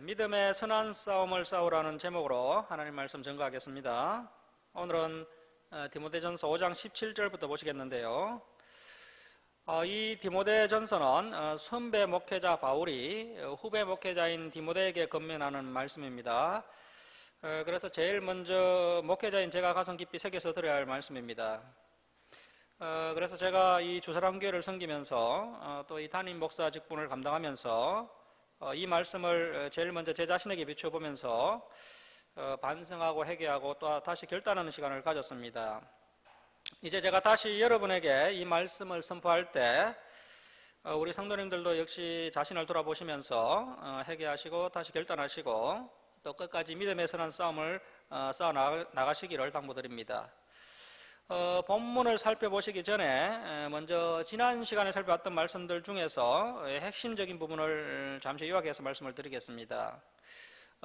믿음의 선한 싸움을 싸우라는 제목으로 하나님 말씀 전가하겠습니다. 오늘은 디모데전서 5장 17절부터 보시겠는데요. 이 디모데전서는 선배 목회자 바울이 후배 목회자인 디모데에게 건면하는 말씀입니다. 그래서 제일 먼저 목회자인 제가 가슴 깊이 새겨서 드려야 할 말씀입니다. 그래서 제가 이 주사랑교회를 섬기면서 또 이 담임 목사 직분을 감당하면서 이 말씀을 제일 먼저 제 자신에게 비춰보면서 반성하고 회개하고 또 다시 결단하는 시간을 가졌습니다. 이제 제가 다시 여러분에게 이 말씀을 선포할 때 우리 성도님들도 역시 자신을 돌아보시면서 회개하시고 다시 결단하시고 또 끝까지 믿음의 선한 싸움을 싸워 나가시기를 당부드립니다. 본문을 살펴보시기 전에 먼저 지난 시간에 살펴봤던 말씀들 중에서 핵심적인 부분을 잠시 요약해서 말씀을 드리겠습니다.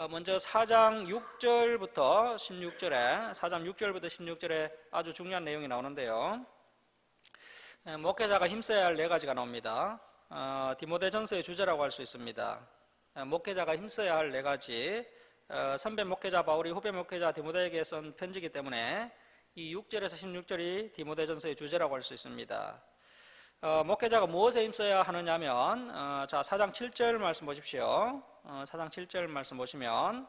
먼저 4장 6절부터 16절에 아주 중요한 내용이 나오는데요. 목회자가 힘써야 할 4가지가 나옵니다. 디모데전서의 주제라고 할 수 있습니다. 목회자가 힘써야 할 4가지, 선배 목회자 바울이 후배 목회자 디모데에게 쓴 편지이기 때문에 이 6절에서 16절이 디모데전서의 주제라고 할 수 있습니다. 목회자가 무엇에 힘써야 하느냐면 자 4장 7절 말씀 보십시오. 4장 7절 말씀 보시면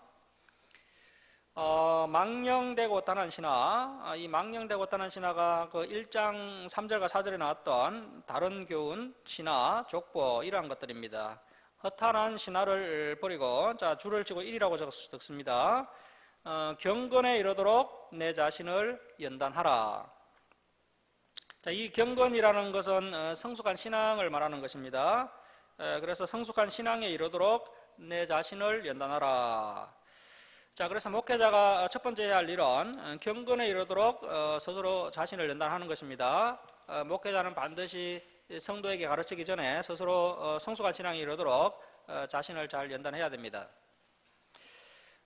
망령되고 단한 신하, 이 망령되고 단한 신하가 그 1장 3절과 4절에 나왔던 다른 교훈, 신하, 족보 이러한 것들입니다. 허탄한 신하를 버리고 자 줄을 치고 1이라고 적습니다. 경건에 이르도록 내 자신을 연단하라. 자, 이 경건이라는 것은 성숙한 신앙을 말하는 것입니다. 그래서 성숙한 신앙에 이르도록 내 자신을 연단하라. 자, 그래서 목회자가 첫 번째 해야 할 일은 경건에 이르도록 스스로 자신을 연단하는 것입니다. 목회자는 반드시 성도에게 가르치기 전에 스스로 성숙한 신앙에 이르도록 자신을 잘 연단해야 됩니다.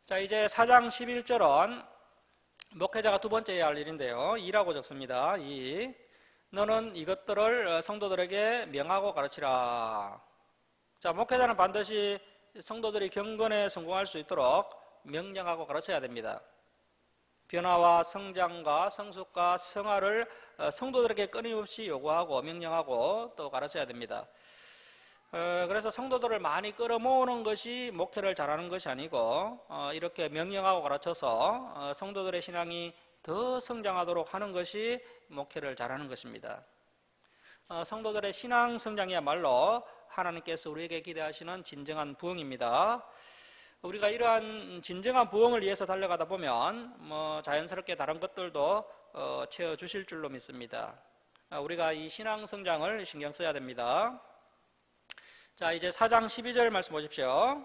자, 이제 4장 11절은 목회자가 두 번째 해야 할 일인데요. 2라고 적습니다. 2. 너는 이것들을 성도들에게 명하고 가르치라. 자, 목회자는 반드시 성도들이 경건에 성공할 수 있도록 명령하고 가르쳐야 됩니다. 변화와 성장과 성숙과 성화를 성도들에게 끊임없이 요구하고 명령하고 또 가르쳐야 됩니다. 그래서 성도들을 많이 끌어모으는 것이 목회를 잘하는 것이 아니고 이렇게 명령하고 가르쳐서 성도들의 신앙이 더 성장하도록 하는 것이 목회를 잘하는 것입니다. 성도들의 신앙 성장이야말로 하나님께서 우리에게 기대하시는 진정한 부흥입니다. 우리가 이러한 진정한 부흥을 위해서 달려가다 보면 자연스럽게 다른 것들도 채워주실 줄로 믿습니다. 우리가 이 신앙 성장을 신경 써야 됩니다. 자, 이제 4장 12절 말씀 보십시오.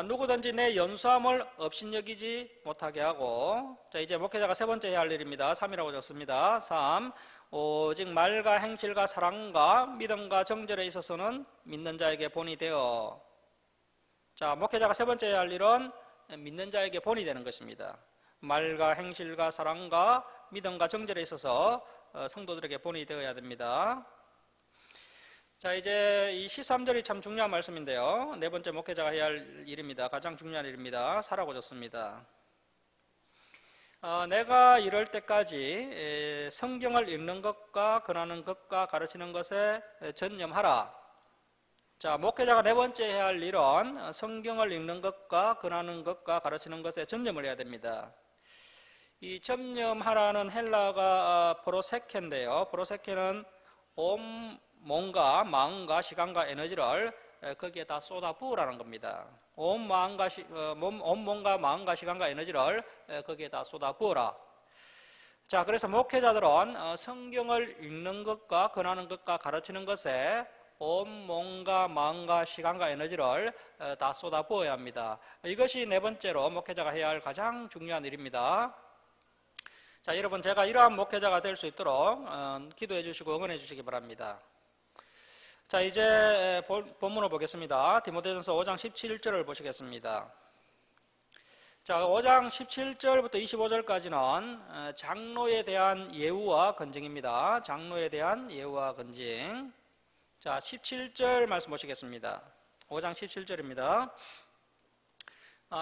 누구든지 내 연수함을 업신여기지 못하게 하고, 자, 이제 목회자가 세 번째 해야 할 일입니다. 3이라고 적습니다. 3. 오직 말과 행실과 사랑과 믿음과 정절에 있어서는 믿는 자에게 본이 되어. 자, 목회자가 세 번째 해야 할 일은 믿는 자에게 본이 되는 것입니다. 말과 행실과 사랑과 믿음과 정절에 있어서 성도들에게 본이 되어야 됩니다. 자, 이제 이 13절이 참 중요한 말씀인데요. 네 번째 목회자가 해야 할 일입니다. 가장 중요한 일입니다. 4라고 적습니다. 내가 이럴 때까지 성경을 읽는 것과 권하는 것과 가르치는 것에 전념하라. 자, 목회자가 네 번째 해야 할 일은 성경을 읽는 것과 권하는 것과 가르치는 것에 전념을 해야 됩니다. 이 전념하라는 헬라가 프로세케인데요. 프로세케는 몸과 마음과 시간과 에너지를 거기에 다 쏟아부으라는 겁니다. 온 몸과 마음과 시간과 에너지를 거기에 다 쏟아부어라. 자, 그래서 목회자들은 성경을 읽는 것과 권하는 것과 가르치는 것에 온 몸과 마음과 시간과 에너지를 다 쏟아부어야 합니다. 이것이 네 번째로 목회자가 해야 할 가장 중요한 일입니다. 자, 여러분, 제가 이러한 목회자가 될 수 있도록 기도해 주시고 응원해 주시기 바랍니다. 자, 이제 본문을 보겠습니다. 디모데전서 5장 17절을 보시겠습니다. 자, 5장 17절부터 25절까지는 장로에 대한 예우와 건징입니다. 장로에 대한 예우와 건징. 자, 17절 말씀 보시겠습니다. 5장 17절입니다.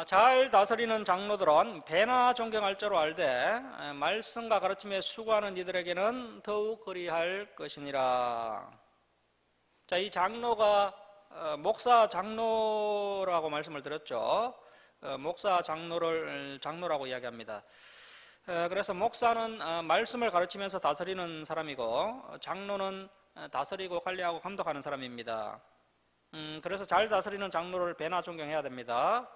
잘 다스리는 장로들은 배나 존경할 줄 알되 말씀과 가르침에 수고하는 이들에게는 더욱 그리할 것이니라. 자, 이 장로가 목사 장로라고 말씀을 드렸죠. 목사 장로를 장로라고 이야기합니다. 그래서 목사는 말씀을 가르치면서 다스리는 사람이고 장로는 다스리고 관리하고 감독하는 사람입니다. 그래서 잘 다스리는 장로를 배나 존경해야 됩니다.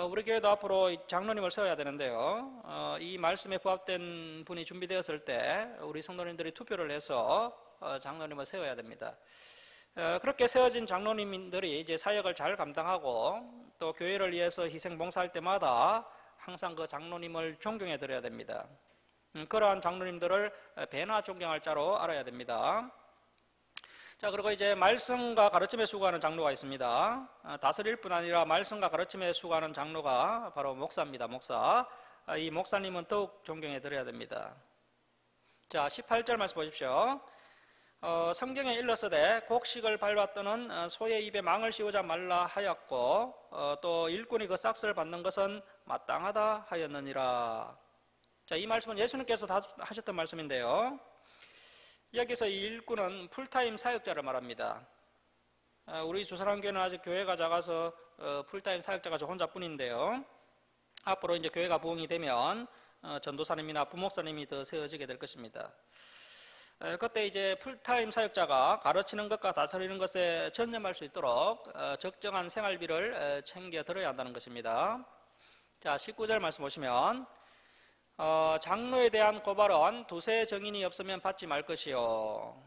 우리 교회도 앞으로 장로님을 세워야 되는데요. 이 말씀에 부합된 분이 준비되었을 때 우리 성도님들이 투표를 해서 장로님을 세워야 됩니다. 그렇게 세워진 장로님들이 이제 사역을 잘 감당하고 또 교회를 위해서 희생 봉사할 때마다 항상 그 장로님을 존경해 드려야 됩니다. 그러한 장로님들을 배나 존경할 자로 알아야 됩니다. 자, 그리고 이제 말씀과 가르침에 수고하는 장로가 있습니다. 다스릴 뿐 아니라 말씀과 가르침에 수고하는 장로가 바로 목사입니다. 목사. 이 목사님은 더욱 존경해 드려야 됩니다. 자, 18절 말씀 보십시오. 성경에 일렀으되 곡식을 밟았더는 소의 입에 망을 씌우자 말라 하였고 또 일꾼이 그 싹스를 받는 것은 마땅하다 하였느니라. 자, 이 말씀은 예수님께서 다 하셨던 말씀인데요. 여기서 이 일꾼은 풀타임 사역자를 말합니다. 우리 주사랑교회는 아직 교회가 작아서 풀타임 사역자가 저 혼자뿐인데요. 앞으로 이제 교회가 부흥이 되면 전도사님이나 부목사님이 더 세워지게 될 것입니다. 그때 이제 풀타임 사역자가 가르치는 것과 다스리는 것에 전념할 수 있도록 적정한 생활비를 챙겨 들어야 한다는 것입니다. 자, 19절 말씀 보시면 장로에 대한 고발은 두세 정인이 없으면 받지 말 것이요.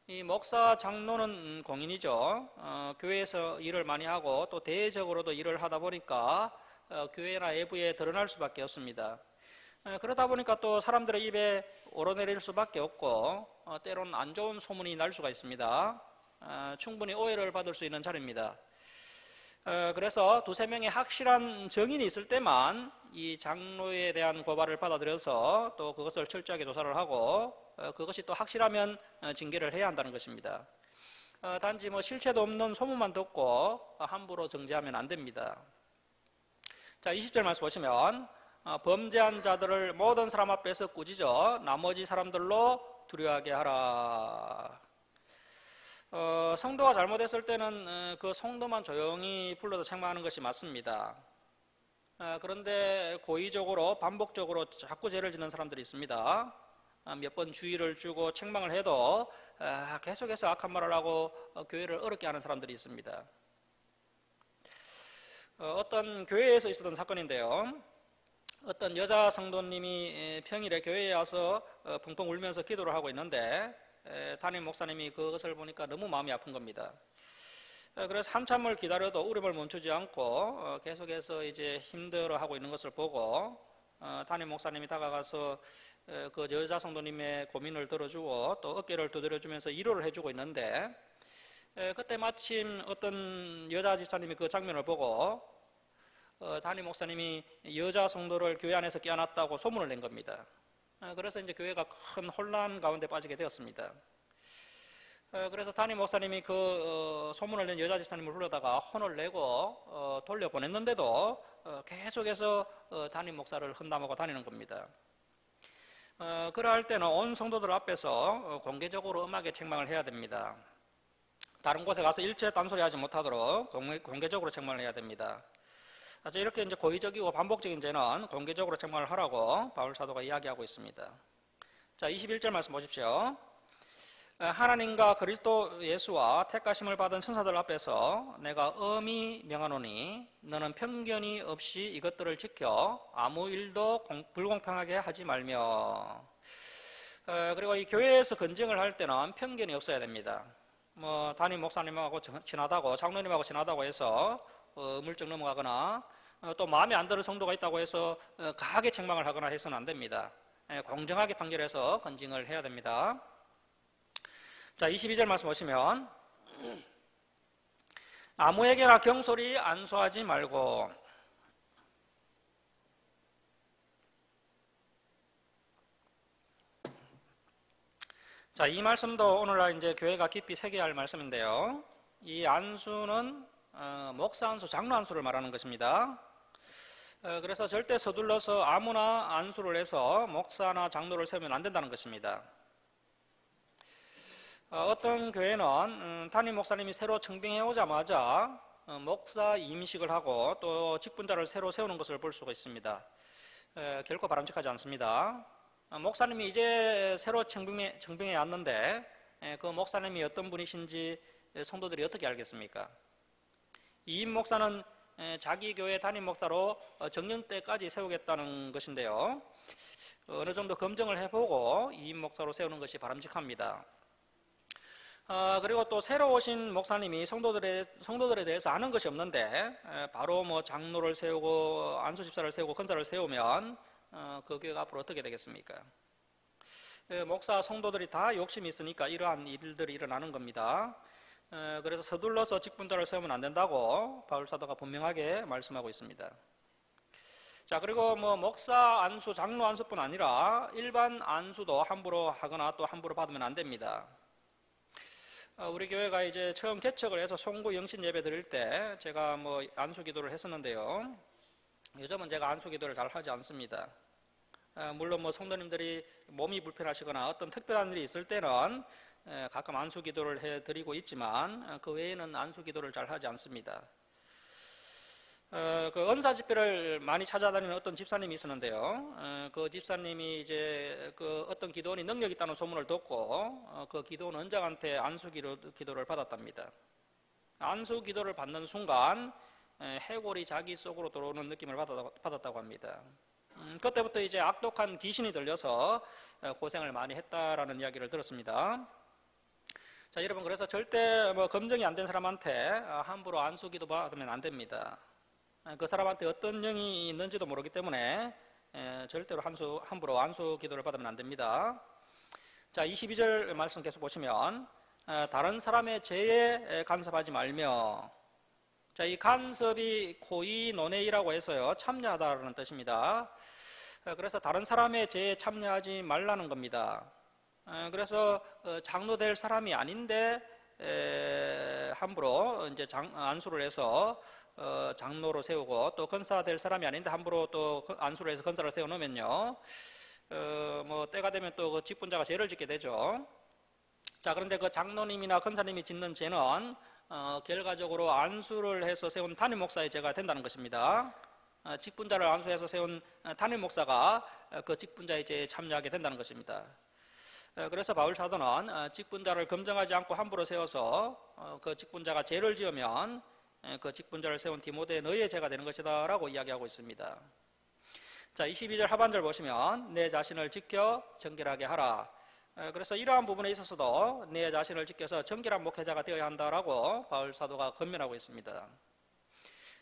이 목사 장로는 공인이죠. 교회에서 일을 많이 하고 또 대외적으로도 일을 하다 보니까 교회나 외부에 드러날 수밖에 없습니다. 그러다 보니까 또 사람들의 입에 오르내릴 수밖에 없고 때로는 안 좋은 소문이 날 수가 있습니다. 충분히 오해를 받을 수 있는 자리입니다. 그래서 두세 명의 확실한 정인이 있을 때만 이 장로에 대한 고발을 받아들여서 또 그것을 철저하게 조사를 하고 그것이 또 확실하면 징계를 해야 한다는 것입니다. 단지 뭐 실체도 없는 소문만 듣고 함부로 정죄하면 안 됩니다. 자, 20절 말씀 보시면 범죄한 자들을 모든 사람 앞에서 꾸짖어 나머지 사람들로 두려워하게 하라. 성도가 잘못했을 때는 그 성도만 조용히 불러서 책망하는 것이 맞습니다. 그런데 고의적으로 반복적으로 자꾸 죄를 짓는 사람들이 있습니다. 몇 번 주의를 주고 책망을 해도 계속해서 악한 말을 하고 교회를 어렵게 하는 사람들이 있습니다. 어떤 교회에서 있었던 사건인데요. 어떤 여자 성도님이 평일에 교회에 와서 펑펑 울면서 기도를 하고 있는데 담임 목사님이 그것을 보니까 너무 마음이 아픈 겁니다. 그래서 한참을 기다려도 울음을 멈추지 않고 계속해서 이제 힘들어하고 있는 것을 보고 담임 목사님이 다가가서 그 여자 성도님의 고민을 들어주고 또 어깨를 두드려주면서 위로를 해주고 있는데 그때 마침 어떤 여자 집사님이 그 장면을 보고 담임 목사님이 여자 성도를 교회 안에서 껴안았다고 소문을 낸 겁니다. 그래서 이제 교회가 큰 혼란 가운데 빠지게 되었습니다. 그래서 담임 목사님이 그 소문을 낸 여자 집사님을 불러다가 혼을 내고 돌려보냈는데도 계속해서 담임 목사를 험담하고 다니는 겁니다. 그러할 때는 온 성도들 앞에서 공개적으로 엄하게 책망을 해야 됩니다. 다른 곳에 가서 일체 딴소리하지 못하도록 공개적으로 책망을 해야 됩니다. 이렇게 이제 고의적이고 반복적인 죄는 공개적으로 책망을 하라고 바울 사도가 이야기하고 있습니다. 자, 21절 말씀 보십시오. 하나님과 그리스도 예수와 택하심을 받은 천사들 앞에서 내가 엄히 명하노니 너는 편견이 없이 이것들을 지켜 아무 일도 불공평하게 하지 말며. 그리고 이 교회에서 건증을 할 때는 편견이 없어야 됩니다. 뭐 담임 목사님하고 친하다고 장로님하고 친하다고 해서 물정 넘어가거나 또 마음에 안 드는 성도가 있다고 해서 강하게 책망을 하거나 해서는 안 됩니다. 공정하게 판결해서 건증을 해야 됩니다. 자, 22절 말씀 보시면 아무에게나 경솔히 안수하지 말고. 자, 이 말씀도 오늘날 이제 교회가 깊이 새겨야 할 말씀인데요. 이 안수는 목사 안수, 장로 안수를 말하는 것입니다. 그래서 절대 서둘러서 아무나 안수를 해서 목사나 장로를 세우면 안 된다는 것입니다. 어떤 교회는 담임 목사님이 새로 청빙해 오자마자 목사 임식을 하고 또 직분자를 새로 세우는 것을 볼 수가 있습니다. 결코 바람직하지 않습니다. 목사님이 이제 새로 청빙해 왔는데 그 목사님이 어떤 분이신지 성도들이 어떻게 알겠습니까? 이임 목사는 자기 교회 담임 목사로 정년 때까지 세우겠다는 것인데요. 어느 정도 검증을 해보고 이임 목사로 세우는 것이 바람직합니다. 그리고 또 새로 오신 목사님이 성도들에 대해서 아는 것이 없는데 바로 뭐 장로를 세우고 안수집사를 세우고 권사를 세우면 그 교회가 앞으로 어떻게 되겠습니까? 목사 성도들이 다 욕심이 있으니까 이러한 일들이 일어나는 겁니다. 그래서 서둘러서 직분자를 세우면 안 된다고 바울 사도가 분명하게 말씀하고 있습니다. 자, 그리고 뭐 목사 안수, 장로 안수뿐 아니라 일반 안수도 함부로 하거나 또 함부로 받으면 안 됩니다. 우리 교회가 이제 처음 개척을 해서 송구 영신 예배 드릴 때 제가 뭐 안수 기도를 했었는데요. 요즘은 제가 안수 기도를 잘 하지 않습니다. 물론 뭐 성도님들이 몸이 불편하시거나 어떤 특별한 일이 있을 때는 가끔 안수 기도를 해드리고 있지만 그 외에는 안수 기도를 잘 하지 않습니다. 그 은사 집회를 많이 찾아다니는 어떤 집사님이 있었는데요. 그 집사님이 이제 그 어떤 기도원이 능력이 있다는 소문을 듣고 그 기도원 원장한테 안수 기도를 받았답니다. 안수 기도를 받는 순간 해골이 자기 속으로 들어오는 느낌을 받았다고 합니다. 그때부터 이제 악독한 귀신이 들려서 고생을 많이 했다라는 이야기를 들었습니다. 자, 여러분, 그래서 절대 뭐 검증이 안 된 사람한테 함부로 안수 기도 받으면 안 됩니다. 그 사람한테 어떤 영이 있는지도 모르기 때문에 절대로 함부로 안수 기도를 받으면 안 됩니다. 자, 22절 말씀 계속 보시면 다른 사람의 죄에 간섭하지 말며, 자, 이 간섭이 코이 노네이라고 해서요, 참여하다라는 뜻입니다. 그래서 다른 사람의 죄에 참여하지 말라는 겁니다. 그래서 장로 될 사람이 아닌데 함부로 이제 안수를 해서 장로로 세우고 또 권사 될 사람이 아닌데 함부로 또 안수를 해서 권사를 세워놓으면요, 뭐 때가 되면 또 그 직분자가 죄를 짓게 되죠. 자, 그런데 그 장로님이나 권사님이 짓는 죄는 결과적으로 안수를 해서 세운 담임 목사의 죄가 된다는 것입니다. 직분자를 안수해서 세운 담임 목사가 그 직분자의 죄에 참여하게 된다는 것입니다. 그래서 바울 사도는 직분자를 검증하지 않고 함부로 세워서 그 직분자가 죄를 지으면 그 직분자를 세운 디모데 너희의 죄가 되는 것이다 라고 이야기하고 있습니다. 자, 22절 하반절 보시면 내 자신을 지켜 정결하게 하라. 그래서 이러한 부분에 있어서도 내 자신을 지켜서 정결한 목회자가 되어야 한다라고 바울 사도가 권면하고 있습니다.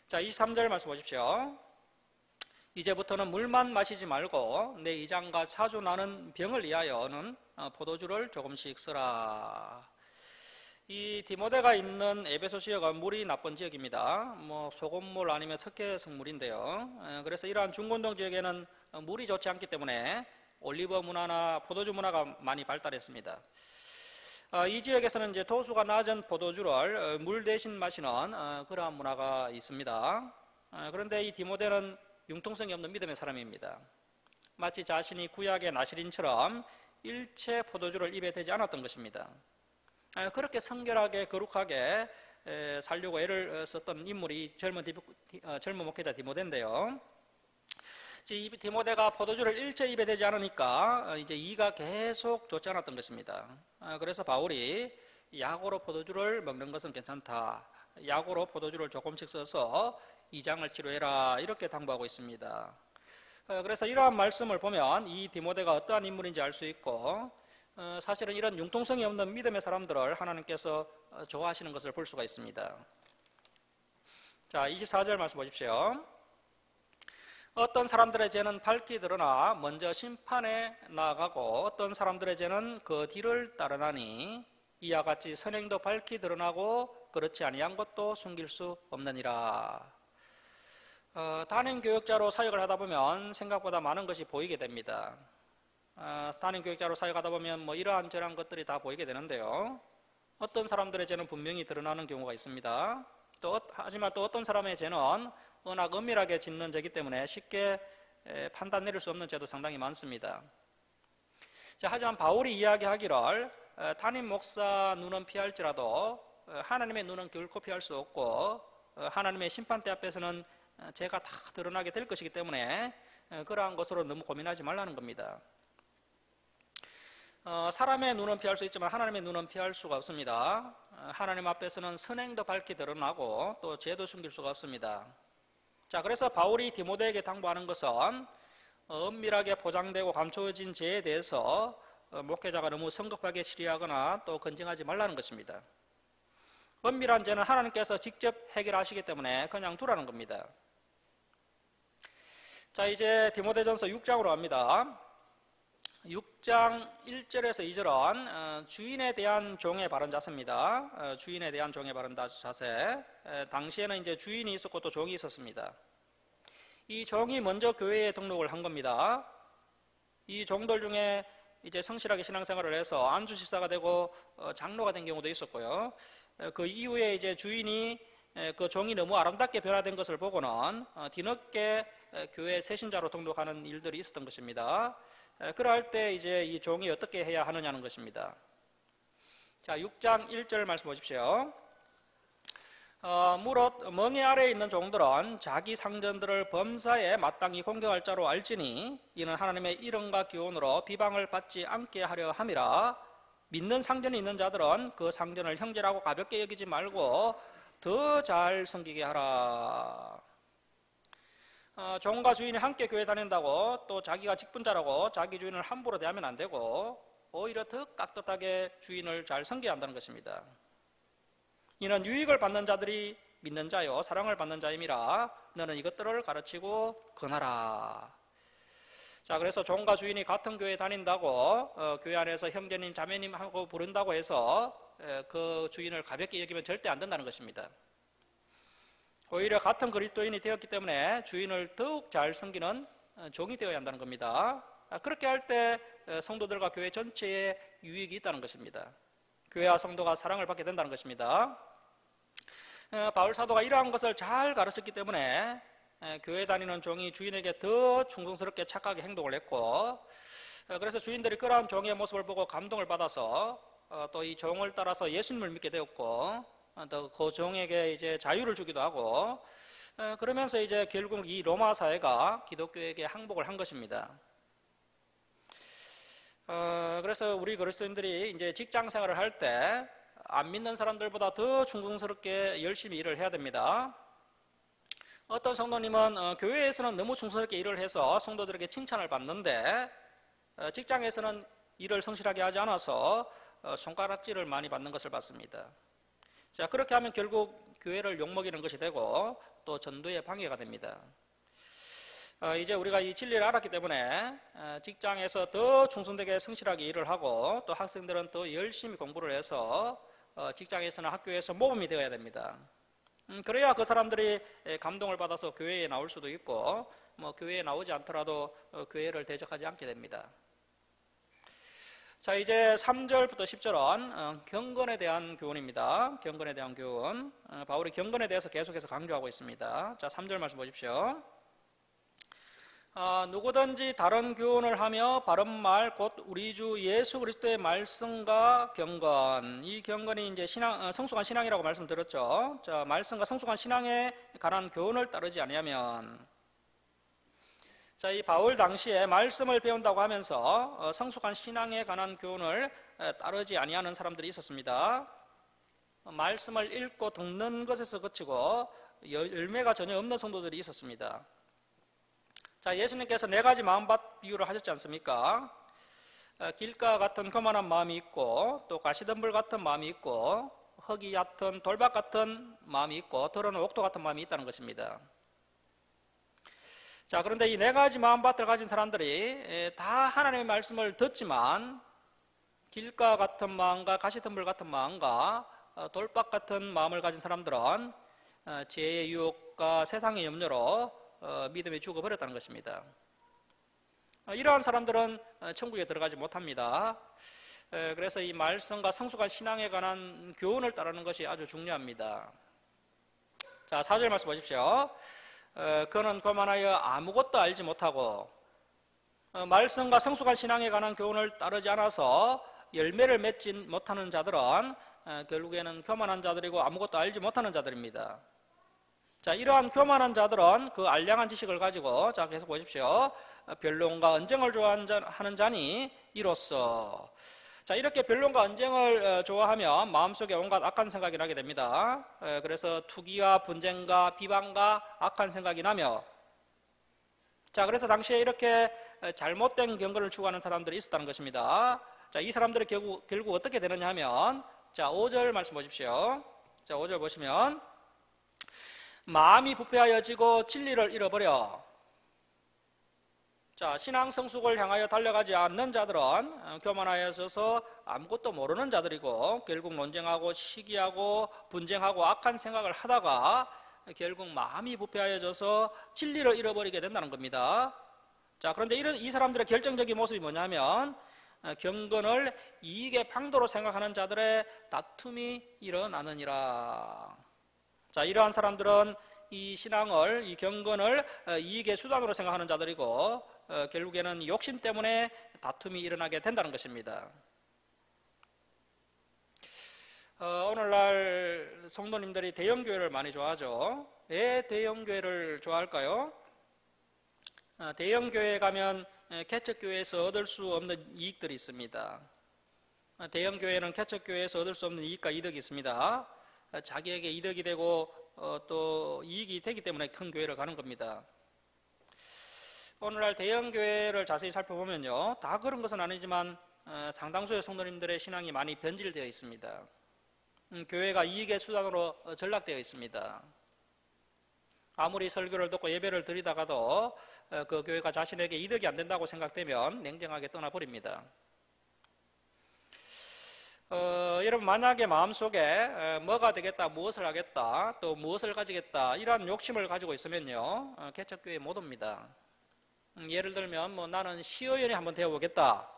자, 23절 말씀 보십시오. 이제부터는 물만 마시지 말고 내 이장과 사주 나는 병을 위하여는 포도주를 조금씩 쓰라. 이 디모데가 있는 에베소 지역은 물이 나쁜 지역입니다. 뭐 소금물 아니면 석회 성물인데요. 그래서 이러한 중건동 지역에는 물이 좋지 않기 때문에 올리브 문화나 포도주 문화가 많이 발달했습니다. 이 지역에서는 이제 도수가 낮은 포도주를 물 대신 마시는 그러한 문화가 있습니다. 그런데 이 디모데는 융통성이 없는 믿음의 사람입니다. 마치 자신이 구약의 나시린처럼 일체 포도주를 입에 대지 않았던 것입니다. 그렇게 성결하게 거룩하게 살려고 애를 썼던 인물이 젊은 목회자 디모데인데요. 이 디모데가 포도주를 일체 입에 대지 않으니까 이제 이가 계속 좋지 않았던 것입니다. 그래서 바울이 약으로 포도주를 먹는 것은 괜찮다. 약으로 포도주를 조금씩 써서 이장을 치료해라. 이렇게 당부하고 있습니다. 그래서 이러한 말씀을 보면 이 디모데가 어떠한 인물인지 알 수 있고 사실은 이런 융통성이 없는 믿음의 사람들을 하나님께서 좋아하시는 것을 볼 수가 있습니다. 자, 24절 말씀 보십시오. 어떤 사람들의 죄는 밝히 드러나 먼저 심판에 나아가고 어떤 사람들의 죄는 그 뒤를 따르나니 이와 같이 선행도 밝히 드러나고 그렇지 아니한 것도 숨길 수 없느니라. 담임 교역자로 사역을 하다 보면 생각보다 많은 것이 보이게 됩니다. 담임 교역자로 사역하다 보면 뭐 이러한 저러한 것들이 다 보이게 되는데요. 어떤 사람들의 죄는 분명히 드러나는 경우가 있습니다. 하지만 또 어떤 사람의 죄는 워낙 은밀하게 짓는 죄이기 때문에 쉽게 판단 내릴 수 없는 죄도 상당히 많습니다. 자, 하지만 바울이 이야기하기를 담임 목사 눈은 피할지라도 하나님의 눈은 결코 피할 수 없고 하나님의 심판대 앞에서는 죄가 다 드러나게 될 것이기 때문에 그러한 것으로 너무 고민하지 말라는 겁니다. 사람의 눈은 피할 수 있지만 하나님의 눈은 피할 수가 없습니다. 하나님 앞에서는 선행도 밝게 드러나고 또 죄도 숨길 수가 없습니다. 자, 그래서 바울이 디모데에게 당부하는 것은 은밀하게 포장되고 감춰진 죄에 대해서 목회자가 너무 성급하게 치리하거나 또 건증하지 말라는 것입니다. 은밀한 죄는 하나님께서 직접 해결하시기 때문에 그냥 두라는 겁니다. 자, 이제 디모데전서 6장으로 갑니다. 6장 1절에서 2절은 주인에 대한 종의 바른 자세입니다. 주인에 대한 종의 바른 자세. 당시에는 이제 주인이 있었고 또 종이 있었습니다. 이 종이 먼저 교회에 등록을 한 겁니다. 이 종들 중에 이제 성실하게 신앙생활을 해서 안주 집사가 되고 장로가 된 경우도 있었고요. 그 이후에 이제 주인이 그 종이 너무 아름답게 변화된 것을 보고는 뒤늦게 교회 새신자로 등록하는 일들이 있었던 것입니다. 그럴 때 이제 이 종이 어떻게 해야 하느냐는 것입니다. 자, 6장 1절 말씀 보십시오. 무릇 멍에 아래에 있는 종들은 자기 상전들을 범사에 마땅히 공경할 자로 알지니 이는 하나님의 이름과 교훈으로 비방을 받지 않게 하려 함이라. 믿는 상전이 있는 자들은 그 상전을 형제라고 가볍게 여기지 말고 더 잘 섬기게 하라. 종과 주인이 함께 교회 다닌다고 또 자기가 직분자라고 자기 주인을 함부로 대하면 안 되고 오히려 더 깍듯하게 주인을 잘 섬겨야 한다는 것입니다. 이는 유익을 받는 자들이 믿는 자요 사랑을 받는 자임이라. 너는 이것들을 가르치고 권하라. 자, 그래서 종과 주인이 같은 교회에 다닌다고 교회 안에서 형제님 자매님 하고 부른다고 해서 그 주인을 가볍게 여기면 절대 안 된다는 것입니다. 오히려 같은 그리스도인이 되었기 때문에 주인을 더욱 잘 섬기는 종이 되어야 한다는 겁니다. 그렇게 할 때 성도들과 교회 전체에 유익이 있다는 것입니다. 교회와 성도가 사랑을 받게 된다는 것입니다. 바울 사도가 이러한 것을 잘 가르쳤기 때문에 교회 다니는 종이 주인에게 더 충성스럽게 착하게 행동을 했고, 그래서 주인들이 그러한 종의 모습을 보고 감동을 받아서 또 이 종을 따라서 예수님을 믿게 되었고, 또 그 종에게 이제 자유를 주기도 하고, 그러면서 이제 결국 이 로마 사회가 기독교에게 항복을 한 것입니다. 그래서 우리 그리스도인들이 이제 직장 생활을 할 때 안 믿는 사람들보다 더 충성스럽게 열심히 일을 해야 됩니다. 어떤 성도님은 교회에서는 너무 충성스럽게 일을 해서 성도들에게 칭찬을 받는데 직장에서는 일을 성실하게 하지 않아서 손가락질을 많이 받는 것을 봤습니다. 자, 그렇게 하면 결국 교회를 욕먹이는 것이 되고 또 전도에 방해가 됩니다. 이제 우리가 이 진리를 알았기 때문에 직장에서 더 충성되게 성실하게 일을 하고 또 학생들은 더 열심히 공부를 해서 직장에서나 학교에서 모범이 되어야 됩니다. 그래야 그 사람들이 감동을 받아서 교회에 나올 수도 있고 뭐 교회에 나오지 않더라도 교회를 대적하지 않게 됩니다. 자, 이제 3절부터 10절은 경건에 대한 교훈입니다. 경건에 대한 교훈. 바울이 경건에 대해서 계속해서 강조하고 있습니다. 자, 3절 말씀 보십시오. 누구든지 다른 교훈을 하며 바른 말 곧 우리 주 예수 그리스도의 말씀과 경건, 이 경건이 이제 성숙한 신앙이라고 말씀드렸죠. 자, 말씀과 성숙한 신앙에 관한 교훈을 따르지 아니하면, 자, 이 바울 당시에 말씀을 배운다고 하면서 성숙한 신앙에 관한 교훈을 따르지 아니하는 사람들이 있었습니다. 말씀을 읽고 듣는 것에서 그치고 열매가 전혀 없는 성도들이 있었습니다. 자, 예수님께서 4가지 마음밭 비유를 하셨지 않습니까? 길가 같은 거만한 마음이 있고 또 가시덤불 같은 마음이 있고 흙이 얕은 돌밭 같은 마음이 있고 더러는 옥토 같은 마음이 있다는 것입니다. 자, 그런데 이 4가지 마음밭을 가진 사람들이 다 하나님의 말씀을 듣지만 길가 같은 마음과 가시덤불 같은 마음과 돌밭 같은 마음을 가진 사람들은 죄의 유혹과 세상의 염려로 믿음이 죽어버렸다는 것입니다. 이러한 사람들은 천국에 들어가지 못합니다. 그래서 이 말씀과 성숙한 신앙에 관한 교훈을 따르는 것이 아주 중요합니다. 자, 4절 말씀 보십시오. 그는 교만하여 아무것도 알지 못하고 말씀과 성숙한 신앙에 관한 교훈을 따르지 않아서 열매를 맺지 못하는 자들은 결국에는 교만한 자들이고 아무것도 알지 못하는 자들입니다. 자, 이러한 교만한 자들은 그 알량한 지식을 가지고, 자, 계속 보십시오. 변론과 언쟁을 좋아하는 자니 이로써. 자, 이렇게 변론과 언쟁을 좋아하면 마음속에 온갖 악한 생각이 나게 됩니다. 그래서 투기와 분쟁과 비방과 악한 생각이 나며, 자, 그래서 당시에 이렇게 잘못된 경건을 추구하는 사람들이 있었다는 것입니다. 자, 이 사람들이 결국 어떻게 되느냐 하면, 자, 5절 말씀 보십시오. 자, 5절 보시면, 마음이 부패하여지고 진리를 잃어버려. 자, 신앙 성숙을 향하여 달려가지 않는 자들은 교만하여서 아무것도 모르는 자들이고, 결국 논쟁하고 시기하고 분쟁하고 악한 생각을 하다가 결국 마음이 부패하여져서 진리를 잃어버리게 된다는 겁니다. 자, 그런데 이 사람들의 결정적인 모습이 뭐냐면, 경건을 이익의 방도로 생각하는 자들의 다툼이 일어나느니라. 자, 이러한 사람들은 이 신앙을, 이 경건을 이익의 수단으로 생각하는 자들이고, 결국에는 욕심 때문에 다툼이 일어나게 된다는 것입니다. 오늘날 성도님들이 대형교회를 많이 좋아하죠. 왜 대형교회를 좋아할까요? 대형교회에 가면 개척교회에서 얻을 수 없는 이익들이 있습니다. 대형교회는 개척교회에서 얻을 수 없는 이익과 이득이 있습니다. 자기에게 이득이 되고 또 이익이 되기 때문에 큰 교회를 가는 겁니다. 오늘날 대형교회를 자세히 살펴보면요, 다 그런 것은 아니지만 상당수의 성도님들의 신앙이 많이 변질되어 있습니다. 교회가 이익의 수단으로 전락되어 있습니다. 아무리 설교를 듣고 예배를 드리다가도 그 교회가 자신에게 이득이 안 된다고 생각되면 냉정하게 떠나버립니다. 여러분, 만약에 마음속에 뭐가 되겠다, 무엇을 하겠다, 또 무엇을 가지겠다, 이러한 욕심을 가지고 있으면요, 개척교회에 못 옵니다. 예를 들면 나는 시의원이 한번 되어보겠다,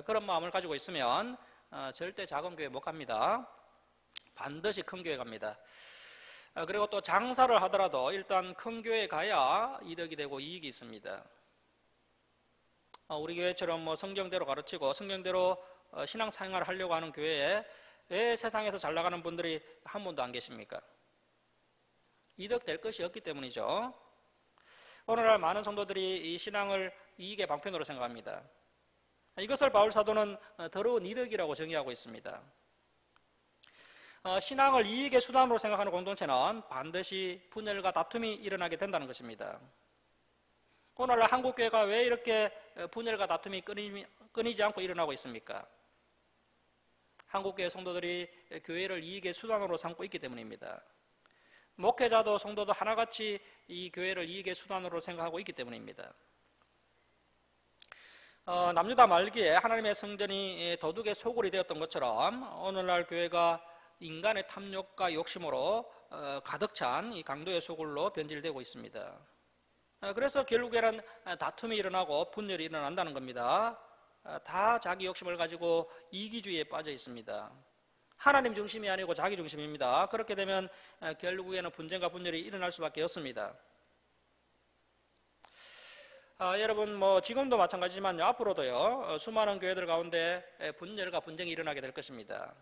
그런 마음을 가지고 있으면 절대 작은 교회 못 갑니다. 반드시 큰 교회 갑니다. 그리고 또 장사를 하더라도 일단 큰 교회에 가야 이득이 되고 이익이 있습니다. 우리 교회처럼 성경대로 가르치고 성경대로 신앙생활을 하려고 하는 교회에 왜 세상에서 잘 나가는 분들이 한 분도 안 계십니까? 이득될 것이 없기 때문이죠. 오늘날 많은 성도들이 이 신앙을 이익의 방편으로 생각합니다. 이것을 바울 사도는 더러운 이득이라고 정의하고 있습니다. 신앙을 이익의 수단으로 생각하는 공동체는 반드시 분열과 다툼이 일어나게 된다는 것입니다. 오늘날 한국교회가 왜 이렇게 분열과 다툼이 끊이지 않고 일어나고 있습니까? 한국교회 성도들이 교회를 이익의 수단으로 삼고 있기 때문입니다. 목회자도 성도도 하나같이 이 교회를 이익의 수단으로 생각하고 있기 때문입니다. 남유다 말기에 하나님의 성전이 도둑의 소굴이 되었던 것처럼 오늘날 교회가 인간의 탐욕과 욕심으로 가득 찬 이 강도의 소굴로 변질되고 있습니다. 그래서 결국에는 다툼이 일어나고 분열이 일어난다는 겁니다. 다 자기 욕심을 가지고 이기주의에 빠져 있습니다. 하나님 중심이 아니고 자기 중심입니다. 그렇게 되면 결국에는 분쟁과 분열이 일어날 수밖에 없습니다. 여러분, 지금도 마찬가지지만요, 앞으로도요, 수많은 교회들 가운데 분열과 분쟁이 일어나게 될 것입니다.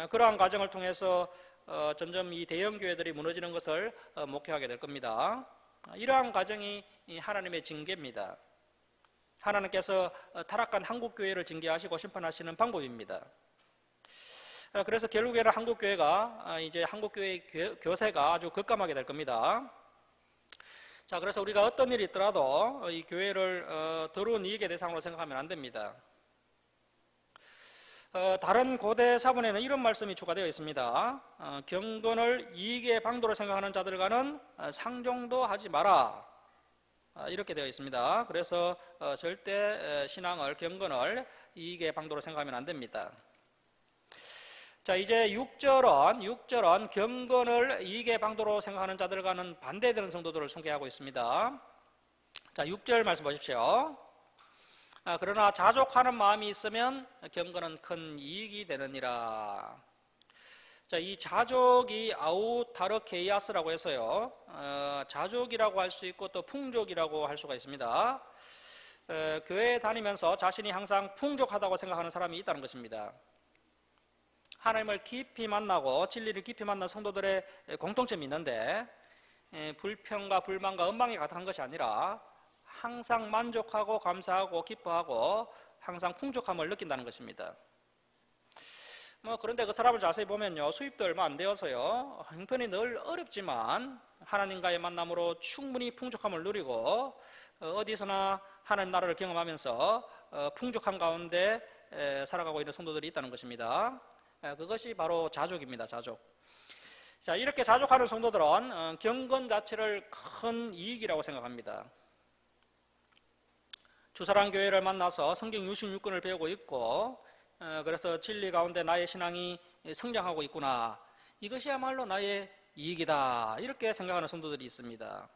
그러한 과정을 통해서 점점 이 대형 교회들이 무너지는 것을 목격하게 될 겁니다. 이러한 과정이 하나님의 징계입니다. 하나님께서 타락한 한국교회를 징계하시고 심판하시는 방법입니다. 그래서 결국에는 한국교회가 이제 한국교회의 교세가 아주 급감하게 될 겁니다. 자, 그래서 우리가 어떤 일이 있더라도 이 교회를 더러운 이익의 대상으로 생각하면 안 됩니다. 다른 고대 사본에는 이런 말씀이 추가되어 있습니다. 경건을 이익의 방도로 생각하는 자들과는 상종도 하지 마라, 이렇게 되어 있습니다. 그래서 절대 신앙을, 경건을 이익의 방도로 생각하면 안 됩니다. 자, 이제 6절은 경건을 이익의 방도로 생각하는 자들과는 반대되는 성도들을 소개하고 있습니다. 자, 6절 말씀 보십시오. 그러나 자족하는 마음이 있으면 경건은 큰 이익이 되느니라. 자, 이 자족이 아우타르케이아스라고 해서요, 자족이라고 할 수 있고 또 풍족이라고 할 수가 있습니다. 교회에 다니면서 자신이 항상 풍족하다고 생각하는 사람이 있다는 것입니다. 하나님을 깊이 만나고 진리를 깊이 만난 성도들의 공통점이 있는데, 불평과 불만과 엉망이 가득한 것이 아니라 항상 만족하고 감사하고 기뻐하고 항상 풍족함을 느낀다는 것입니다. 그런데 그 사람을 자세히 보면요, 수입도 얼마 안 되어서요, 형편이 늘 어렵지만 하나님과의 만남으로 충분히 풍족함을 누리고 어디서나 하나님 나라를 경험하면서 풍족한 가운데 살아가고 있는 성도들이 있다는 것입니다. 그것이 바로 자족입니다. 자족. 자, 이렇게 자족하는 성도들은 경건 자체를 큰 이익이라고 생각합니다. 주사랑교회를 만나서 성경 66권을 배우고 있고, 그래서 진리 가운데 나의 신앙이 성장하고 있구나, 이것이야말로 나의 이익이다, 이렇게 생각하는 성도들이 있습니다.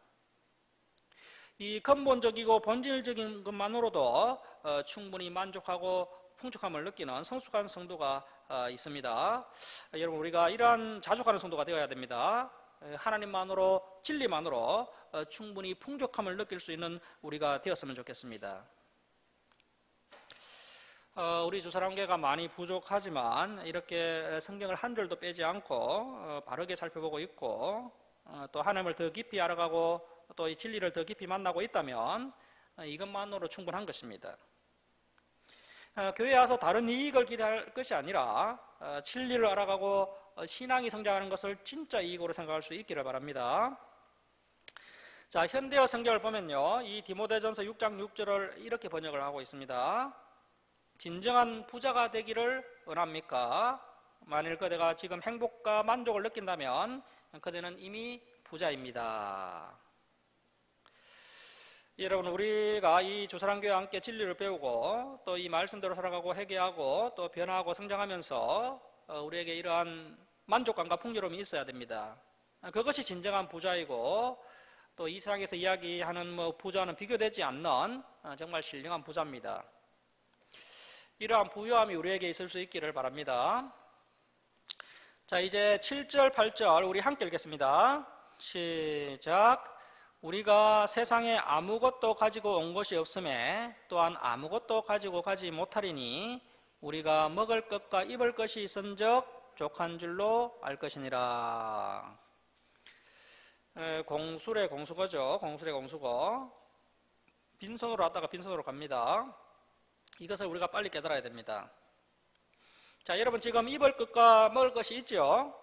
이 근본적이고 본질적인 것만으로도 충분히 만족하고 풍족함을 느끼는 성숙한 성도가 있습니다. 여러분, 우리가 이러한 자족하는 성도가 되어야 됩니다. 하나님만으로, 진리만으로 충분히 풍족함을 느낄 수 있는 우리가 되었으면 좋겠습니다. 우리 주사랑교회가 많이 부족하지만 이렇게 성경을 한 절도 빼지 않고 바르게 살펴보고 있고, 또 하나님을 더 깊이 알아가고 또 이 진리를 더 깊이 만나고 있다면 이것만으로 충분한 것입니다. 교회에 와서 다른 이익을 기대할 것이 아니라 진리를 알아가고 신앙이 성장하는 것을 진짜 이익으로 생각할 수 있기를 바랍니다. 자, 현대어 성경을 보면요, 이 디모데전서 6장 6절을 이렇게 번역을 하고 있습니다. 진정한 부자가 되기를 원합니까? 만일 그대가 지금 행복과 만족을 느낀다면 그대는 이미 부자입니다. 여러분, 우리가 이 주사랑교회와 함께 진리를 배우고 또 이 말씀대로 살아가고 회개하고 또 변화하고 성장하면서 우리에게 이러한 만족감과 풍요로움이 있어야 됩니다. 그것이 진정한 부자이고 또 이 세상에서 이야기하는 부자는 비교되지 않는 정말 신령한 부자입니다. 이러한 부유함이 우리에게 있을 수 있기를 바랍니다. 자, 이제 7절, 8절 우리 함께 읽겠습니다. 시작. 우리가 세상에 아무것도 가지고 온 것이 없음에 또한 아무것도 가지고 가지 못하리니 우리가 먹을 것과 입을 것이 있은적 족한 줄로 알 것이니라. 공술의 공수거죠. 공술의 공수거. 빈손으로 왔다가 빈손으로 갑니다. 이것을 우리가 빨리 깨달아야 됩니다. 자, 여러분, 지금 입을 것과 먹을 것이 있죠?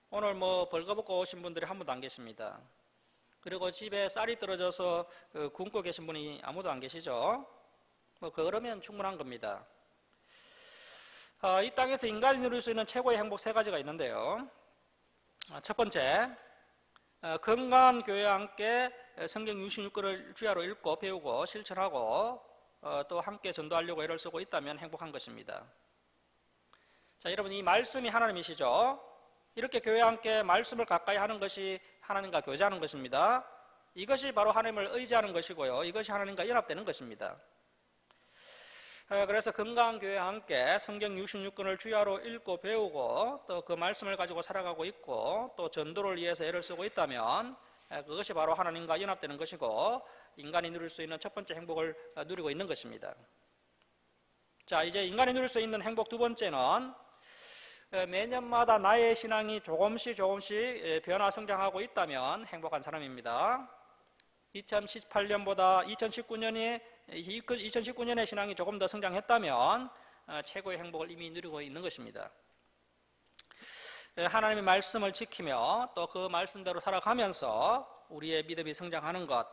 오늘 벌거벗고 오신 분들이 한 분도 안 계십니다. 그리고 집에 쌀이 떨어져서 굶고 계신 분이 아무도 안 계시죠? 그러면 충분한 겁니다. 이 땅에서 인간이 누릴 수 있는 최고의 행복 세 가지가 있는데요. 첫 번째, 건강한 교회와 함께 성경 66권을 주야로 읽고 배우고 실천하고 또 함께 전도하려고 애를 쓰고 있다면 행복한 것입니다. 자, 여러분, 이 말씀이 하나님이시죠? 이렇게 교회와 함께 말씀을 가까이 하는 것이 하나님과 교제하는 것입니다. 이것이 바로 하나님을 의지하는 것이고요, 이것이 하나님과 연합되는 것입니다. 그래서 건강한 교회와 함께 성경 66권을 주야로 읽고 배우고 또 그 말씀을 가지고 살아가고 있고 또 전도를 위해서 애를 쓰고 있다면 그것이 바로 하나님과 연합되는 것이고 인간이 누릴 수 있는 첫 번째 행복을 누리고 있는 것입니다. 자, 이제 인간이 누릴 수 있는 행복 두 번째는 매년마다 나의 신앙이 조금씩 변화 성장하고 있다면 행복한 사람입니다. 2018년보다 2019년의 신앙이 조금 더 성장했다면 최고의 행복을 이미 누리고 있는 것입니다. 하나님의 말씀을 지키며 또 그 말씀대로 살아가면서 우리의 믿음이 성장하는 것,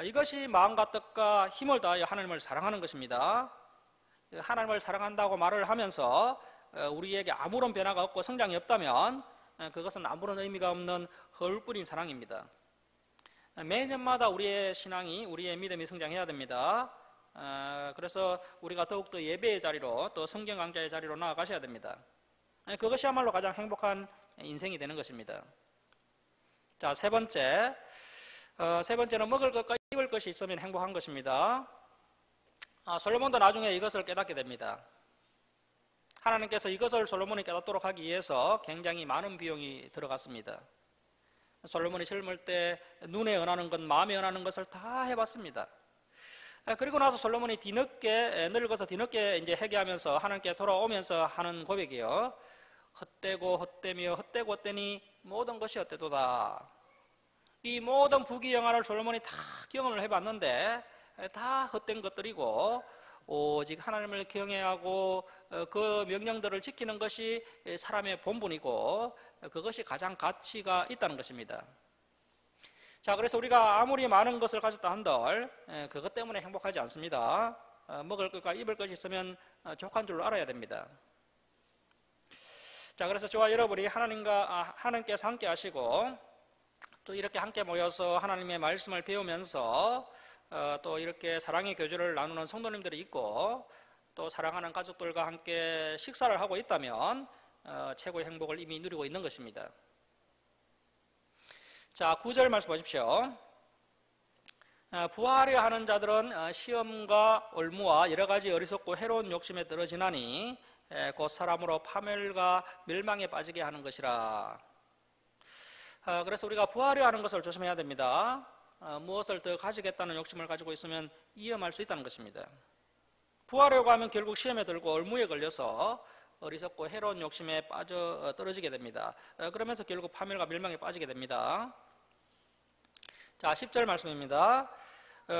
이것이 마음과 뜻과 힘을 다하여 하나님을 사랑하는 것입니다. 하나님을 사랑한다고 말을 하면서 우리에게 아무런 변화가 없고 성장이 없다면 그것은 아무런 의미가 없는 허울뿐인 사랑입니다. 매년마다 우리의 신앙이, 우리의 믿음이 성장해야 됩니다. 그래서 우리가 더욱더 예배의 자리로 또 성경 강좌의 자리로 나아가셔야 됩니다. 그것이야말로 가장 행복한 인생이 되는 것입니다. 자, 세 번째는 먹을 것과 입을 것이 있으면 행복한 것입니다. 솔로몬도 나중에 이것을 깨닫게 됩니다. 하나님께서 이것을 솔로몬이 깨닫도록 하기 위해서 굉장히 많은 비용이 들어갔습니다. 솔로몬이 젊을 때 눈에 ön하는 것, 마음에 ön하는 것을 다 해봤습니다. 그리고 나서 솔로몬이 늙어서 뒤늦게 이제 회개하면서 하나님께 돌아오면서 하는 고백이요. 헛되고 헛되며 헛되고 헛되니 모든 것이 헛되도다. 이 모든 부귀영화를 솔로몬이 다 경험을 해봤는데 다 헛된 것들이고 오직 하나님을 경외하고 그 명령들을 지키는 것이 사람의 본분이고 그것이 가장 가치가 있다는 것입니다. 자, 그래서 우리가 아무리 많은 것을 가졌다 한들 그것 때문에 행복하지 않습니다. 먹을 것과 입을 것이 있으면 족한 줄로 알아야 됩니다. 자, 그래서 저와 여러분이 하나님께서 함께 하시고 또 이렇게 함께 모여서 하나님의 말씀을 배우면서 또 이렇게 사랑의 교제를 나누는 성도님들이 있고 또 사랑하는 가족들과 함께 식사를 하고 있다면 최고의 행복을 이미 누리고 있는 것입니다. 자, 9절 말씀 보십시오. 부하려 하는 자들은 시험과 올무와 여러 가지 어리석고 해로운 욕심에 떨어지나니 곧 사람으로 파멸과 멸망에 빠지게 하는 것이라. 그래서 우리가 부하려 하는 것을 조심해야 됩니다. 무엇을 더 가지겠다는 욕심을 가지고 있으면 위험할 수 있다는 것입니다. 부하려고 하면 결국 시험에 들고 올무에 걸려서 어리석고 해로운 욕심에 빠져 떨어지게 됩니다. 그러면서 결국 파멸과 멸망에 빠지게 됩니다. 자, 10절 말씀입니다.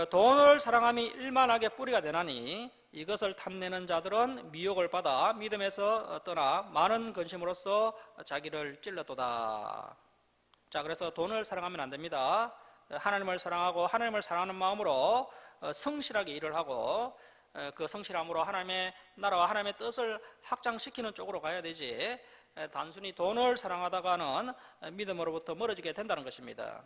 돈을 사랑함이 일만하게 뿌리가 되나니 이것을 탐내는 자들은 미혹을 받아 믿음에서 떠나 많은 근심으로써 자기를 찔렀도다. 자, 그래서 돈을 사랑하면 안 됩니다. 하나님을 사랑하고 하나님을 사랑하는 마음으로 성실하게 일을 하고 그 성실함으로 하나님의 나라와 하나님의 뜻을 확장시키는 쪽으로 가야 되지 단순히 돈을 사랑하다가는 믿음으로부터 멀어지게 된다는 것입니다.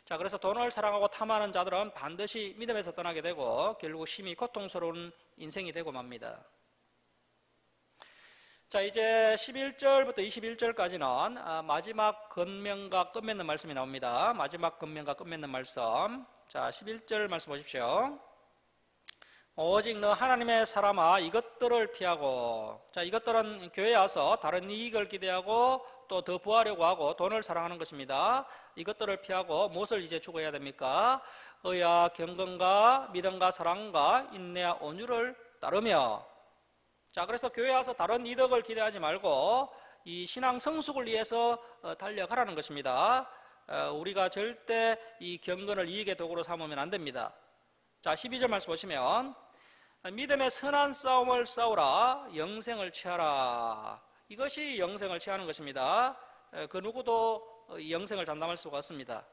자, 그래서 돈을 사랑하고 탐하는 자들은 반드시 믿음에서 떠나게 되고 결국 심히 고통스러운 인생이 되고 맙니다. 자, 이제 11절부터 21절까지는 마지막 권면과 끝맺는 말씀이 나옵니다. 마지막 권면과 끝맺는 말씀. 자, 11절 말씀 보십시오. 오직 너 하나님의 사람아 이것들을 피하고. 자, 이것들은 교회에 와서 다른 이익을 기대하고 또 더 부하려고 하고 돈을 사랑하는 것입니다. 이것들을 피하고 무엇을 이제 추구해야 됩니까? 의와 경건과 믿음과 사랑과 인내와 온유를 따르며. 자, 그래서 교회에 와서 다른 이득을 기대하지 말고 이 신앙 성숙을 위해서 달려가라는 것입니다. 우리가 절대 이 경건을 이익의 도구로 삼으면 안 됩니다. 자, 12절 말씀 보시면 믿음의 선한 싸움을 싸우라 영생을 취하라. 이것이 영생을 취하는 것입니다. 그 누구도 영생을 장담할 수가 없습니다.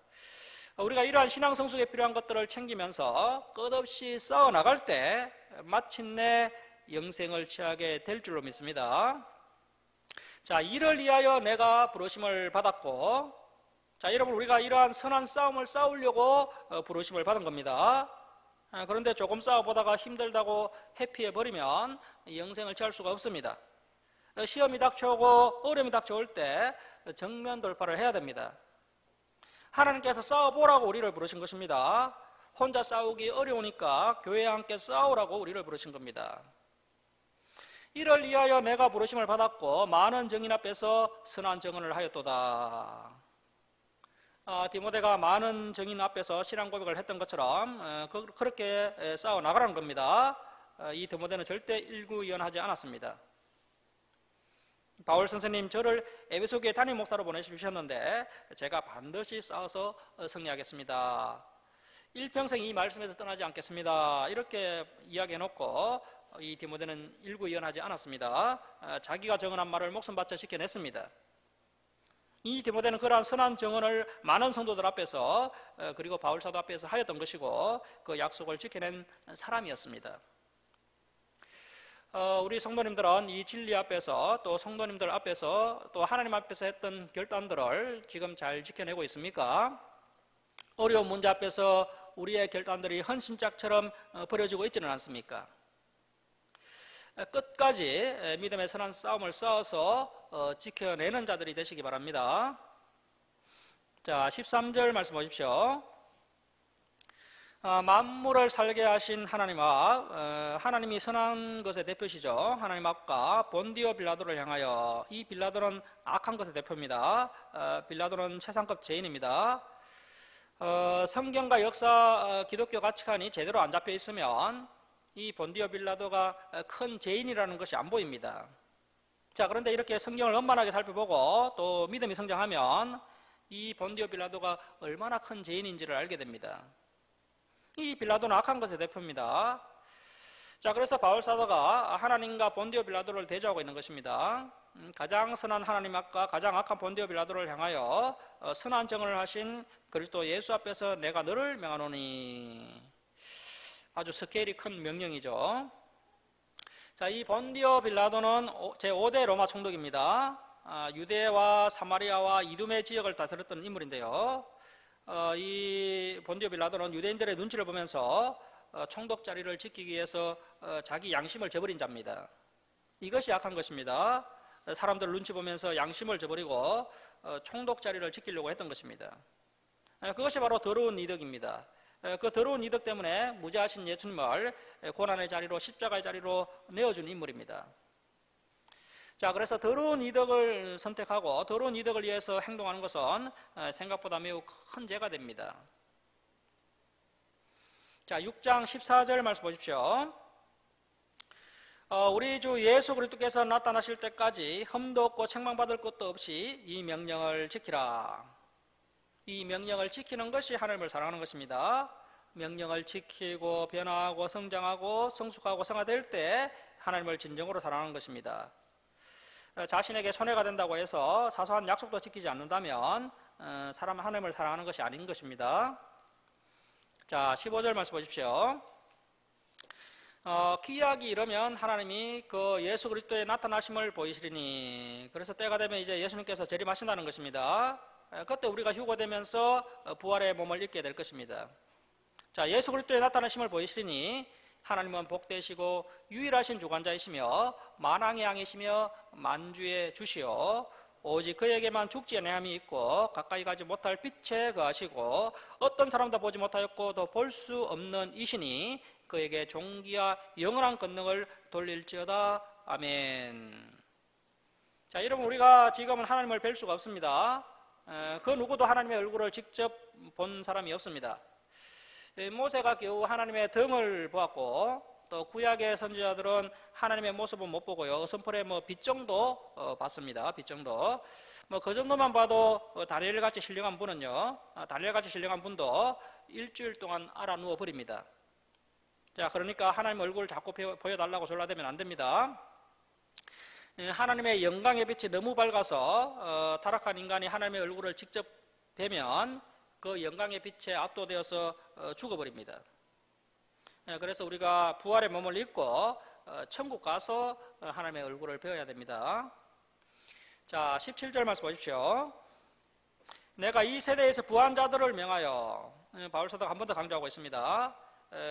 우리가 이러한 신앙 성숙에 필요한 것들을 챙기면서 끝없이 싸워 나갈 때 마침내 영생을 취하게 될 줄로 믿습니다. 자, 이를 위하여 내가 부르심을 받았고, 자, 여러분 우리가 이러한 선한 싸움을 싸우려고 부르심을 받은 겁니다. 그런데 조금 싸워보다가 힘들다고 회피해버리면 영생을 취할 수가 없습니다. 시험이 닥쳐오고 어려움이 닥쳐올 때 정면 돌파를 해야 됩니다. 하나님께서 싸워보라고 우리를 부르신 것입니다. 혼자 싸우기 어려우니까 교회와 함께 싸우라고 우리를 부르신 겁니다. 이를 위하여 내가 부르심을 받았고 많은 증인 앞에서 선한 증언을 하였도다. 디모데가 많은 증인 앞에서 신앙 고백을 했던 것처럼 그렇게 싸워 나가라는 겁니다. 이 디모데는 절대 일구이연하지 않았습니다. 바울 선생님 저를 에베소교회 담임 목사로 보내주셨는데 제가 반드시 싸워서 승리하겠습니다. 일평생 이 말씀에서 떠나지 않겠습니다. 이렇게 이야기해놓고 이 디모데는 일구이연하지 않았습니다. 자기가 정언한 말을 목숨 바쳐 지켜냈습니다. 이 디모데는 그러한 선한 정언을 많은 성도들 앞에서 그리고 바울 사도 앞에서 하였던 것이고 그 약속을 지켜낸 사람이었습니다. 우리 성도님들은 이 진리 앞에서 또 성도님들 앞에서 또 하나님 앞에서 했던 결단들을 지금 잘 지켜내고 있습니까? 어려운 문제 앞에서 우리의 결단들이 헌신짝처럼 버려지고 있지는 않습니까? 끝까지 믿음의 선한 싸움을 싸워서 지켜내는 자들이 되시기 바랍니다. 자, 13절 말씀 보십시오. 만물을 살게 하신 하나님 앞, 하나님이 선한 것의 대표시죠. 하나님 앞과 본디오 빌라도를 향하여, 이 빌라도는 악한 것의 대표입니다. 빌라도는 최상급 죄인입니다. 성경과 역사, 기독교 가치관이 제대로 안 잡혀 있으면 이 본디오 빌라도가 큰 죄인이라는 것이 안 보입니다. 자, 그런데 이렇게 성경을 원만하게 살펴보고 또 믿음이 성장하면 이 본디오 빌라도가 얼마나 큰 죄인인지를 알게 됩니다. 이 빌라도는 악한 것의 대표입니다. 자, 그래서 바울 사도가 하나님과 본디오 빌라도를 대조하고 있는 것입니다. 가장 선한 하나님 앞과 가장 악한 본디오 빌라도를 향하여 선한 정을 하신 그리스도 예수 앞에서 내가 너를 명하노니. 아주 스케일이 큰 명령이죠. 자, 이 본디오 빌라도는 제5대 로마 총독입니다. 유대와 사마리아와 이두메 지역을 다스렸던 인물인데요. 이 본디오 빌라도는 유대인들의 눈치를 보면서 총독 자리를 지키기 위해서 자기 양심을 저버린 자입니다. 이것이 악한 것입니다. 사람들 눈치 보면서 양심을 저버리고 총독 자리를 지키려고 했던 것입니다. 그것이 바로 더러운 이덕입니다. 그 더러운 이덕 때문에 무죄하신 예수님을 고난의 자리로, 십자가의 자리로 내어준 인물입니다. 자, 그래서 더러운 이덕을 선택하고 더러운 이덕을 위해서 행동하는 것은 생각보다 매우 큰 죄가 됩니다. 자, 6장 14절 말씀 보십시오. 우리 주 예수 그리스도께서 나타나실 때까지 흠도 없고 책망받을 것도 없이 이 명령을 지키라. 이 명령을 지키는 것이 하나님을 사랑하는 것입니다. 명령을 지키고 변화하고 성장하고 성숙하고 성화될 때 하나님을 진정으로 사랑하는 것입니다. 자신에게 손해가 된다고 해서 사소한 약속도 지키지 않는다면 사람 하나님을 사랑하는 것이 아닌 것입니다. 자, 15절 말씀 보십시오. 기약이 이르면 하나님이 그 예수 그리스도의 나타나심을 보이시리니. 그래서 때가 되면 이제 예수님께서 재림하신다는 것입니다. 그때 우리가 휴거되면서 부활의 몸을 입게 될 것입니다. 자, 예수 그리스도의 나타나심을 보이시리니 하나님은 복되시고 유일하신 주관자이시며 만왕의 양이시며 만주의 주시오. 오직 그에게만 죽지 아니함이 있고 가까이 가지 못할 빛에 거하시고 어떤 사람도 보지 못하였고 또 볼 수 없는 이시니 그에게 존귀와 영원한 권능을 돌릴지어다. 아멘. 자, 여러분, 우리가 지금은 하나님을 뵐 수가 없습니다. 그 누구도 하나님의 얼굴을 직접 본 사람이 없습니다. 모세가 겨우 하나님의 등을 보았고 또 구약의 선지자들은 하나님의 모습은 못 보고요. 어선풀의 빛 정도 봤습니다. 빛 정도. 그 정도만 봐도 다니엘 같이 신령한 분은요. 다니엘 같이 신령한 분도 일주일 동안 알아 누워 버립니다. 자, 그러니까 하나님 얼굴을 자꾸 보여달라고 졸라대면 안 됩니다. 하나님의 영광의 빛이 너무 밝아서 타락한 인간이 하나님의 얼굴을 직접 뵈면 그 영광의 빛에 압도되어서 죽어버립니다. 그래서 우리가 부활의 몸을 입고 천국 가서 하나님의 얼굴을 배워야 됩니다. 자, 17절 말씀 보십시오. 내가 이 세대에서 부한 자들을 명하여, 바울 사도가 한 번 더 강조하고 있습니다.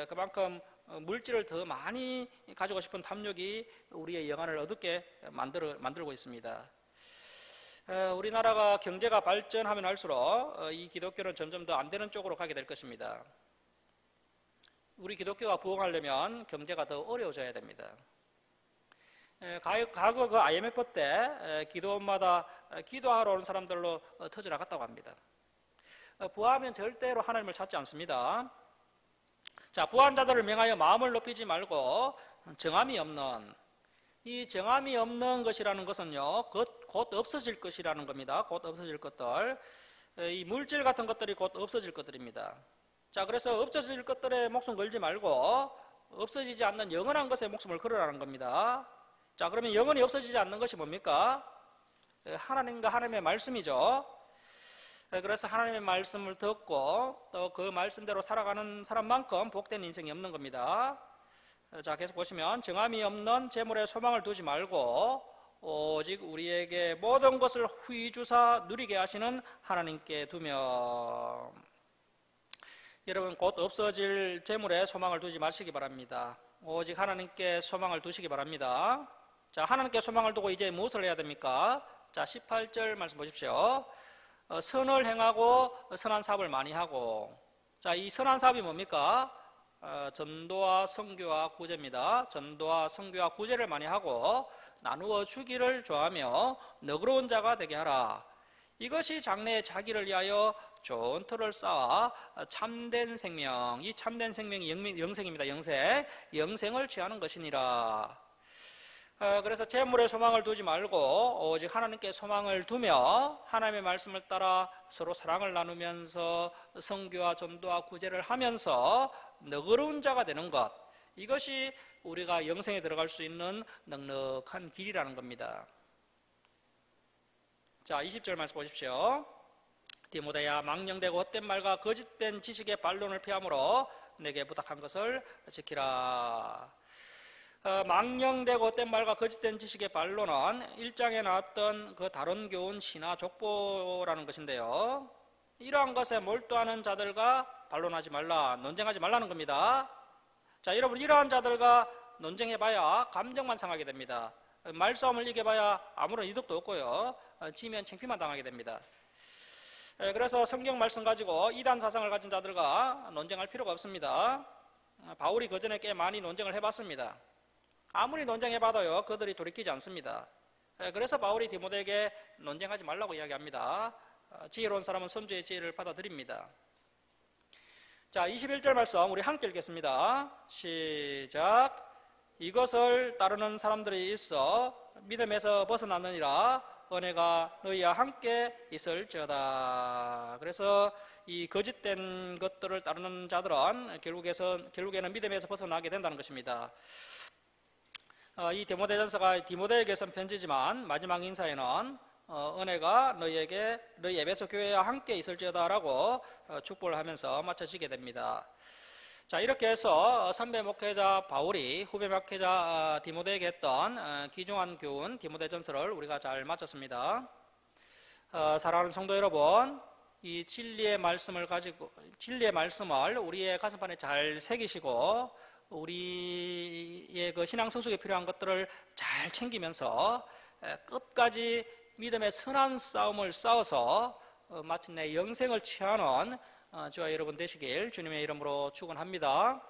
그만큼 물질을 더 많이 가지고 싶은 탐욕이 우리의 영안을 어둡게 만들고 있습니다. 우리나라가 경제가 발전하면 할수록 이 기독교는 점점 더 안 되는 쪽으로 가게 될 것입니다. 우리 기독교가 부흥하려면 경제가 더 어려워져야 됩니다. 과거 그 IMF 때 기도원마다 기도하러 오는 사람들로 터져나갔다고 합니다. 부하면 절대로 하나님을 찾지 않습니다. 자, 부한 자들을 명하여 마음을 높이지 말고 정함이 없는, 이 정함이 없는 것이라는 것은요, 곧 없어질 것이라는 겁니다. 곧 없어질 것들. 이 물질 같은 것들이 곧 없어질 것들입니다. 자, 그래서 없어질 것들에 목숨 걸지 말고 없어지지 않는 영원한 것에 목숨을 걸으라는 겁니다. 자, 그러면 영원히 없어지지 않는 것이 뭡니까? 하나님과 하나님의 말씀이죠. 그래서 하나님의 말씀을 듣고 또 그 말씀대로 살아가는 사람만큼 복된 인생이 없는 겁니다. 자, 계속 보시면 정함이 없는 재물에 소망을 두지 말고 오직 우리에게 모든 것을 후히 주사 누리게 하시는 하나님께 두며. 여러분, 곧 없어질 재물에 소망을 두지 마시기 바랍니다. 오직 하나님께 소망을 두시기 바랍니다. 자, 하나님께 소망을 두고 이제 무엇을 해야 됩니까? 자, 18절 말씀 보십시오. 선을 행하고 선한 사업을 많이 하고. 자, 이 선한 사업이 뭡니까? 전도와 선교와 구제입니다. 전도와 선교와 구제를 많이 하고 나누어 주기를 좋아하며 너그러운 자가 되게 하라. 이것이 장래에 자기를 위하여 좋은 터를 쌓아 참된 생명, 이 참된 생명이 영생입니다. 영생을 취하는 것이니라. 그래서 재물에 소망을 두지 말고 오직 하나님께 소망을 두며 하나님의 말씀을 따라 서로 사랑을 나누면서 선교와 전도와 구제를 하면서 너그러운 자가 되는 것, 이것이 우리가 영생에 들어갈 수 있는 넉넉한 길이라는 겁니다. 자, 20절 말씀 보십시오. 디모데야, 망령되고 헛된 말과 거짓된 지식의 반론을 피함으로 내게 부탁한 것을 지키라. 망령되고 헛된 말과 거짓된 지식의 반론은 1장에 나왔던 그 다른 교훈 신화 족보라는 것인데요, 이러한 것에 몰두하는 자들과 반론하지 말라, 논쟁하지 말라는 겁니다. 자, 여러분, 이러한 자들과 논쟁해봐야 감정만 상하게 됩니다. 말싸움을 이겨봐야 아무런 이득도 없고요, 지면 창피만 당하게 됩니다. 그래서 성경 말씀 가지고 이단 사상을 가진 자들과 논쟁할 필요가 없습니다. 바울이 그전에 꽤 많이 논쟁을 해봤습니다. 아무리 논쟁해봐도요, 그들이 돌이키지 않습니다. 그래서 바울이 디모데에게 논쟁하지 말라고 이야기합니다. 지혜로운 사람은 선주의 지혜를 받아들입니다. 자, 21절 말씀 우리 함께 읽겠습니다. 시작. 이것을 따르는 사람들이 있어 믿음에서 벗어나느니라. 은혜가 너희와 함께 있을지어다. 그래서 이 거짓된 것들을 따르는 자들은 결국에는 믿음에서 벗어나게 된다는 것입니다. 이 디모데전서가 디모데에게 쓴 편지지만 마지막 인사에는 은혜가 너희 에베소 교회와 함께 있을지어다라고 축복을 하면서 마쳐지게 됩니다. 자, 이렇게 해서 선배 목회자 바울이 후배 목회자 디모데에게 했던 귀중한 교훈 디모데전서를 우리가 잘 마쳤습니다. 사랑하는 성도 여러분, 이 진리의 말씀을 우리의 가슴판에 잘 새기시고 우리의 그 신앙 성숙에 필요한 것들을 잘 챙기면서 끝까지 믿음의 선한 싸움을 싸워서 마침내 영생을 취하는 저와 여러분 되시길 주님의 이름으로 축원합니다.